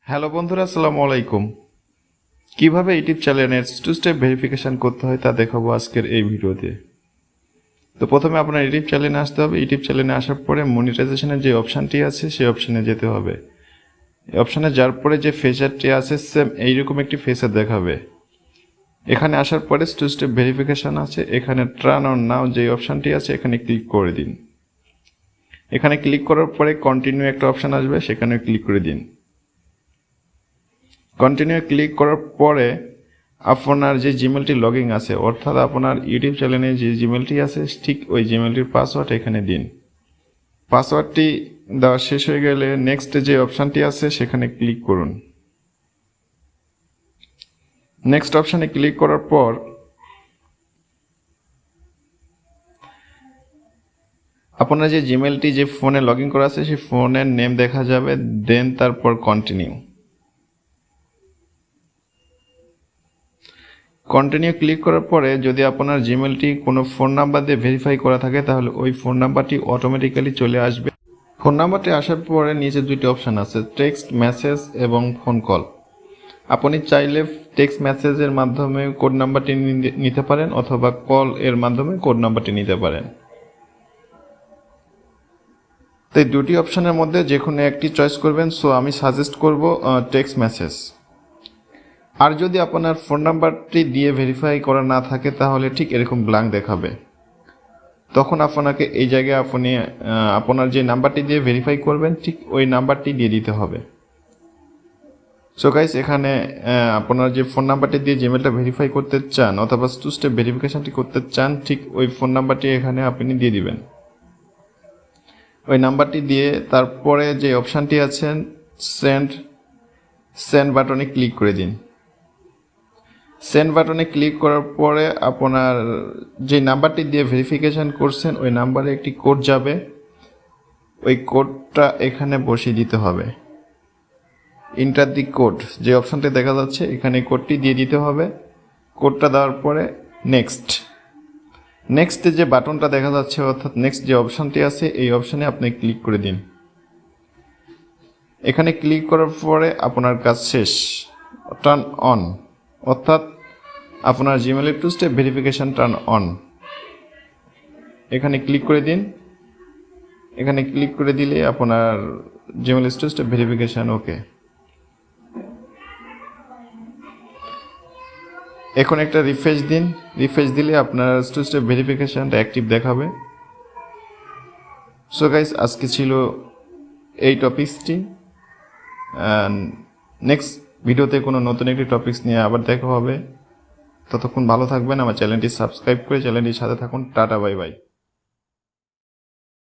Hello বন্ধুরা, আসসালামু আলাইকুম। কিভাবে ইউটিউব চ্যানেলের টু স্টেপ ভেরিফিকেশন করতে হয় তা দেখাবো আজকের এই ভিডিওতে। তো প্রথমে আপনার ইউটিউব চ্যানেলে আসতে হবে। ইউটিউব চ্যানেলে আসার পরে মনিটাইজেশনের যে অপশানটি আছে সেই অপশানে যেতে হবে। এই অপশানে যাওয়ার পরে যে ফিচারটি আছে সেম এইরকম একটি ফিচার দেখাবে। এখানে আসার পরে টু স্টেপ ভেরিফিকেশন আছে, এখানে টার্ন অন নাও যে অপশানটি আছে এখানে ক্লিক করে দিন। এখানে ক্লিক করার পরে কন্টিনিউ একটা অপশান আসবে, সেখানে ক্লিক করে দিন। কন্টিনিউ ক্লিক করার পরে আপনার যে জিমেলটি লগইন আছে, অর্থাৎ আপনার ইউটিউব চ্যানেলে যে জিমেলটি আছে ঠিক ওই জিমেলটির পাসওয়ার্ড এখানে দিন। পাসওয়ার্ডটি দেওয়া শেষ হয়ে গেলে নেক্সট যে অপশানটি আছে সেখানে ক্লিক করুন। নেক্সট অপশানে ক্লিক করার পর আপনার যে জিমেলটি যে ফোনে লগইন করা আছে সেই ফোনের নেম দেখা যাবে, দেন তারপর কন্টিনিউ ক্লিক করার পরে যদি আপনার জিমেলটি কোনো ফোন নাম্বার দিয়ে ভেরিফাই করা থাকে তাহলে ওই ফোন নাম্বারটি অটোমেটিক্যালি চলে আসবে। ফোন নাম্বারটি আসার পরে নিচে দুটি অপশান আছে, টেক্সট মেসেজ এবং ফোন কল। আপনি চাইলে টেক্সট মেসেজের মাধ্যমে কোড নাম্বারটি নিতে পারেন অথবা কল এর মাধ্যমে কোড নাম্বারটি নিতে পারেন। তো এই দুটি অপশানের মধ্যে যে কোনো একটি চয়েস করবেন। সো আমি সাজেস্ট করব টেক্সট মেসেজ। আর যদি আপনার ফোন নাম্বারটি দিয়ে ভেরিফাই করা না থাকে তাহলে ঠিক এরকম ব্ল্যাঙ্ক দেখাবে। তখন আপনাকে এই জায়গায় আপনি আপনার যে নাম্বারটি দিয়ে ভেরিফাই করবেন ঠিক ওই নাম্বারটি দিয়ে দিতে হবে। সো গাইস, এখানে আপনার যে ফোন নাম্বারটি দিয়ে জিমেলটা ভেরিফাই করতে চান অথবা টু স্টেপ ভেরিফিকেশনটি করতে চান ঠিক ওই ফোন নাম্বারটি এখানে আপনি দিয়ে দিবেন। ওই নাম্বারটি দিয়ে তারপরে যে অপশানটি আছে সেন্ড বাটনে ক্লিক করে দিন। সেন্ড বাটনে ক্লিক করার পরে আপনার যে নাম্বারটি দিয়ে ভেরিফিকেশন করছেন ওই নাম্বারে একটি কোড যাবে, ওই কোডটা এখানে বসিয়ে দিতে হবে। ইন্টার দি কোড যে অপশানটি দেখা যাচ্ছে এখানে কোডটি দিয়ে দিতে হবে। কোডটা দেওয়ার পরে নেক্সট যে বাটনটা দেখা যাচ্ছে অর্থাৎ নেক্সট যে অপশানটি আছে এই অপশানে আপনি ক্লিক করে দিন। এখানে ক্লিক করার পরে আপনার কাজ শেষ। টার্ন অন অর্থাৎ আপনার জিমেলের two step verification turn on. এখানে ক্লিক করে দিন। এখানে ক্লিক করে দিলে আপনার জিমেলের টু স্টেপ ভেরিফিকেশন ওকে। এখন একটা রিফ্রেশ দিন। রিফ্রেশ দিলে আপনার টু স্টেপ ভেরিফিকেশনটা অ্যাক্টিভ দেখাবে। সো গাইস, আজকে ছিল এই টপিকসটি। নেক্সট ভিডিওতে কোনো নতুন একটি টপিকস নিয়ে আবার দেখা হবে। ততক্ষণ ভালো থাকবেন। আমার চ্যানেলটি সাবস্ক্রাইব করে চ্যানেলটির সাথে থাকুন। Tata, bye bye.